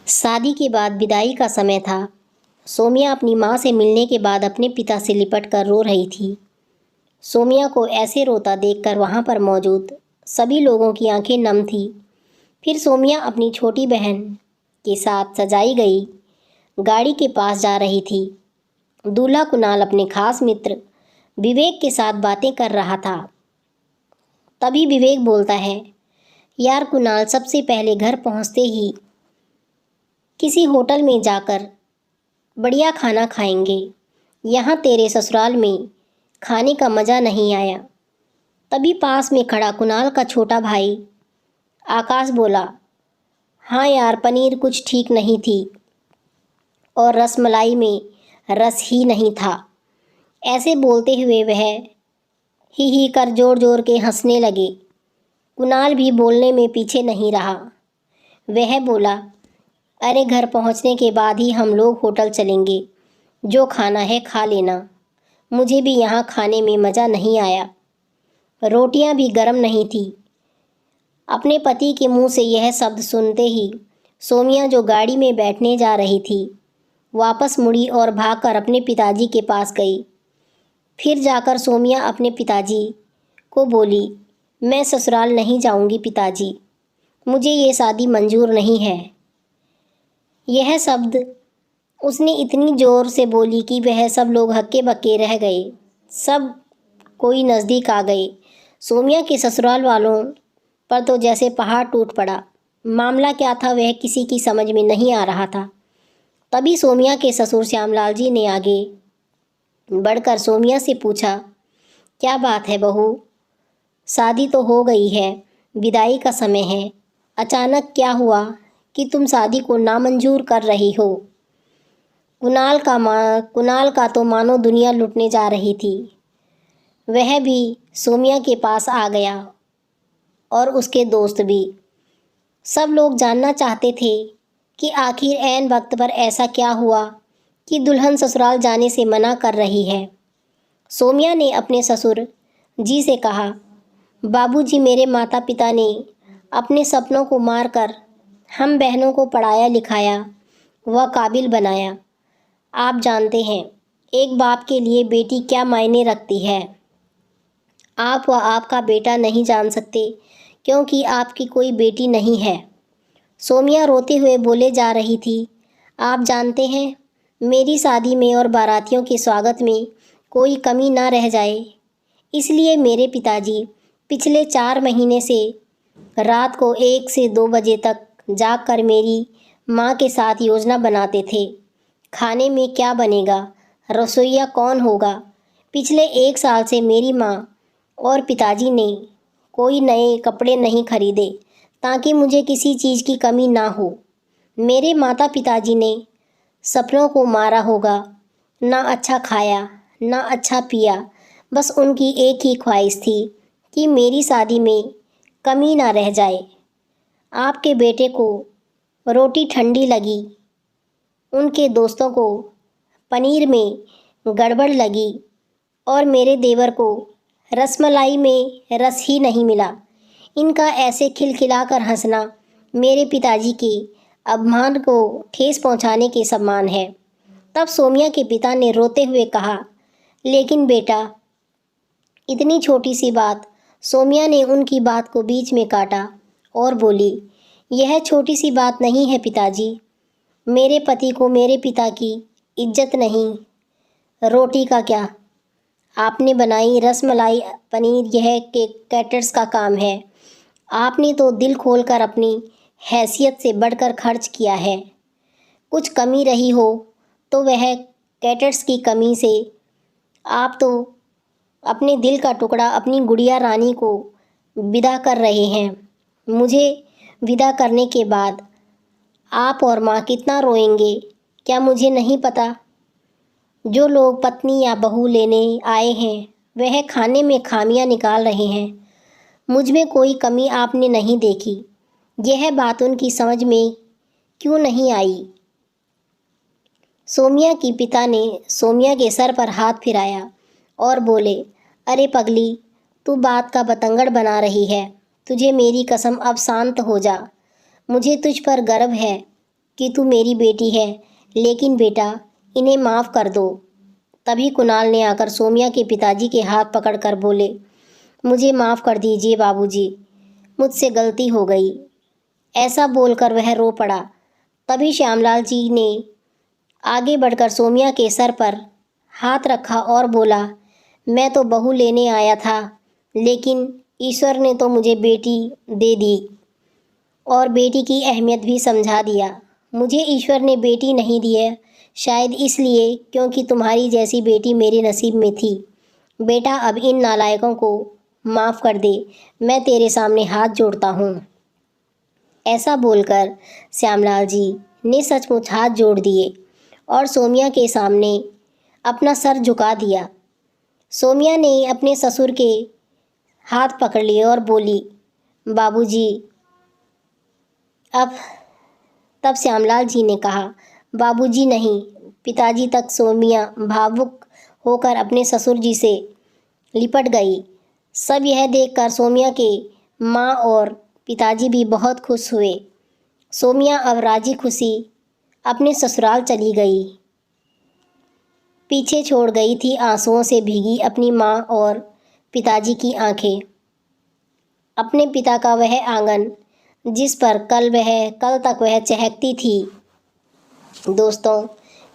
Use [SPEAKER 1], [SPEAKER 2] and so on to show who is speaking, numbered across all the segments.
[SPEAKER 1] शादी के बाद विदाई का समय था। सोमिया अपनी माँ से मिलने के बाद अपने पिता से लिपट कर रो रही थी। सोमिया को ऐसे रोता देखकर वहाँ पर मौजूद सभी लोगों की आंखें नम थी। फिर सोमिया अपनी छोटी बहन के साथ सजाई गई गाड़ी के पास जा रही थी। दूल्हा कुणाल अपने खास मित्र विवेक के साथ बातें कर रहा था। तभी विवेक बोलता है, यार कुणाल, सबसे पहले घर पहुँचते ही किसी होटल में जाकर बढ़िया खाना खाएंगे। यहाँ तेरे ससुराल में खाने का मज़ा नहीं आया। तभी पास में खड़ा कुणाल का छोटा भाई आकाश बोला, हाँ यार, पनीर कुछ ठीक नहीं थी और रसमलाई में रस ही नहीं था। ऐसे बोलते हुए वह ही कर जोर जोर के हंसने लगे। कुणाल भी बोलने में पीछे नहीं रहा। वह बोला, अरे घर पहुंचने के बाद ही हम लोग होटल चलेंगे, जो खाना है खा लेना। मुझे भी यहाँ खाने में मज़ा नहीं आया। रोटियाँ भी गर्म नहीं थी। अपने पति के मुंह से यह शब्द सुनते ही सोमिया, जो गाड़ी में बैठने जा रही थी, वापस मुड़ी और भागकर अपने पिताजी के पास गई। फिर जाकर सोमिया अपने पिताजी को बोली, मैं ससुराल नहीं जाऊंगी पिताजी, मुझे ये शादी मंजूर नहीं है। यह शब्द उसने इतनी ज़ोर से बोली कि वह सब लोग हक्के बक्के रह गए। सब कोई नज़दीक आ गए। सोमिया के ससुराल वालों पर तो जैसे पहाड़ टूट पड़ा। मामला क्या था वह किसी की समझ में नहीं आ रहा था। तभी सोमिया के ससुर श्यामलाल जी ने आगे बढ़कर सोमिया से पूछा, क्या बात है बहू, शादी तो हो गई है, विदाई का समय है, अचानक क्या हुआ कि तुम शादी को नामंजूर कर रही हो? कुणाल का तो मानो दुनिया लुटने जा रही थी। वह भी सोमिया के पास आ गया और उसके दोस्त भी। सब लोग जानना चाहते थे कि आखिर ऐन वक्त पर ऐसा क्या हुआ कि दुल्हन ससुराल जाने से मना कर रही है। सोमिया ने अपने ससुर जी से कहा, बाबूजी, मेरे माता पिता ने अपने सपनों को मारकर हम बहनों को पढ़ाया लिखाया व काबिल बनाया। आप जानते हैं एक बाप के लिए बेटी क्या मायने रखती है। आप व आपका बेटा नहीं जान सकते क्योंकि आपकी कोई बेटी नहीं है। सोमिया रोते हुए बोले जा रही थी, आप जानते हैं मेरी शादी में और बारातियों के स्वागत में कोई कमी ना रह जाए, इसलिए मेरे पिताजी पिछले 4 महीने से रात को 1 से 2 बजे तक जागकर मेरी माँ के साथ योजना बनाते थे। खाने में क्या बनेगा, रसोइया कौन होगा। पिछले 1 साल से मेरी माँ और पिताजी ने कोई नए कपड़े नहीं खरीदे ताकि मुझे किसी चीज़ की कमी ना हो। मेरे माता पिताजी ने सपनों को मारा होगा, ना अच्छा खाया ना अच्छा पिया। बस उनकी एक ही ख्वाहिश थी कि मेरी शादी में कमी ना रह जाए। आपके बेटे को रोटी ठंडी लगी, उनके दोस्तों को पनीर में गड़बड़ लगी और मेरे देवर को रसमलाई में रस ही नहीं मिला। इनका ऐसे खिलखिलाकर हंसना मेरे पिताजी के अपमान को ठेस पहुंचाने के समान है। तब सोमिया के पिता ने रोते हुए कहा, लेकिन बेटा, इतनी छोटी सी बात। सोमिया ने उनकी बात को बीच में काटा और बोली, यह छोटी सी बात नहीं है पिताजी। मेरे पति को मेरे पिता की इज्जत नहीं, रोटी का क्या, आपने बनाई रसमलाई पनीर, यह कैटर्स का काम है। आपने तो दिल खोलकर अपनी हैसियत से बढ़कर खर्च किया है। कुछ कमी रही हो तो वह कैटर्स की कमी से आप तो अपने दिल का टुकड़ा अपनी गुड़िया रानी को विदा कर रहे हैं। मुझे विदा करने के बाद आप और माँ कितना रोएंगे क्या मुझे नहीं पता। जो लोग पत्नी या बहू लेने आए हैं वह खाने में खामियां निकाल रहे हैं। मुझ में कोई कमी आपने नहीं देखी। यह बात उनकी समझ में क्यों नहीं आई? सोमिया की पिता ने सोमिया के सर पर हाथ फिराया और बोले, अरे पगली, तू बात का बतंगड़ बना रही है। तुझे मेरी कसम, अब शांत हो जा। मुझे तुझ पर गर्व है। कि तू मेरी बेटी है, लेकिन बेटा इन्हें माफ़ कर दो। तभी कुणाल ने आकर सोमिया के पिताजी के हाथ पकड़कर बोले, मुझे माफ़ कर दीजिए बाबूजी, मुझसे गलती हो गई। ऐसा बोलकर वह रो पड़ा। तभी श्यामलाल जी ने आगे बढ़कर सोमिया के सर पर हाथ रखा और बोला, मैं तो बहू लेने आया था, लेकिन ईश्वर ने तो मुझे बेटी दे दी और बेटी की अहमियत भी समझा दिया। मुझे ईश्वर ने बेटी नहीं दी है, शायद इसलिए क्योंकि तुम्हारी जैसी बेटी मेरे नसीब में थी। बेटा अब इन नालायकों को माफ़ कर दे, मैं तेरे सामने हाथ जोड़ता हूँ। ऐसा बोलकर श्यामलाल जी ने सचमुच हाथ जोड़ दिए और सोमिया के सामने अपना सर झुका दिया। सोमिया ने अपने ससुर के हाथ पकड़ लिए और बोली, बाबूजी। अब तब श्यामलाल जी ने कहा, बाबूजी नहीं, पिताजी तक। सोमिया भावुक होकर अपने ससुर जी से लिपट गई। सब यह देखकर सोमिया के माँ और पिताजी भी बहुत खुश हुए। सोमिया अब राजी खुशी अपने ससुराल चली गई। पीछे छोड़ गई थी आंसुओं से भीगी अपनी माँ और पिताजी की आंखें। अपने पिता का वह आंगन जिस पर कल तक वह चहकती थी। दोस्तों,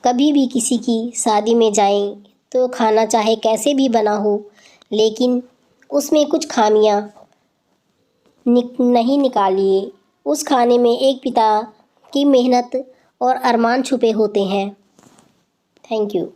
[SPEAKER 1] कभी भी किसी की शादी में जाएं तो खाना चाहे कैसे भी बना हो, लेकिन उसमें कुछ खामियां नहीं निकालिए। उस खाने में एक पिता की मेहनत और अरमान छुपे होते हैं। Thank you.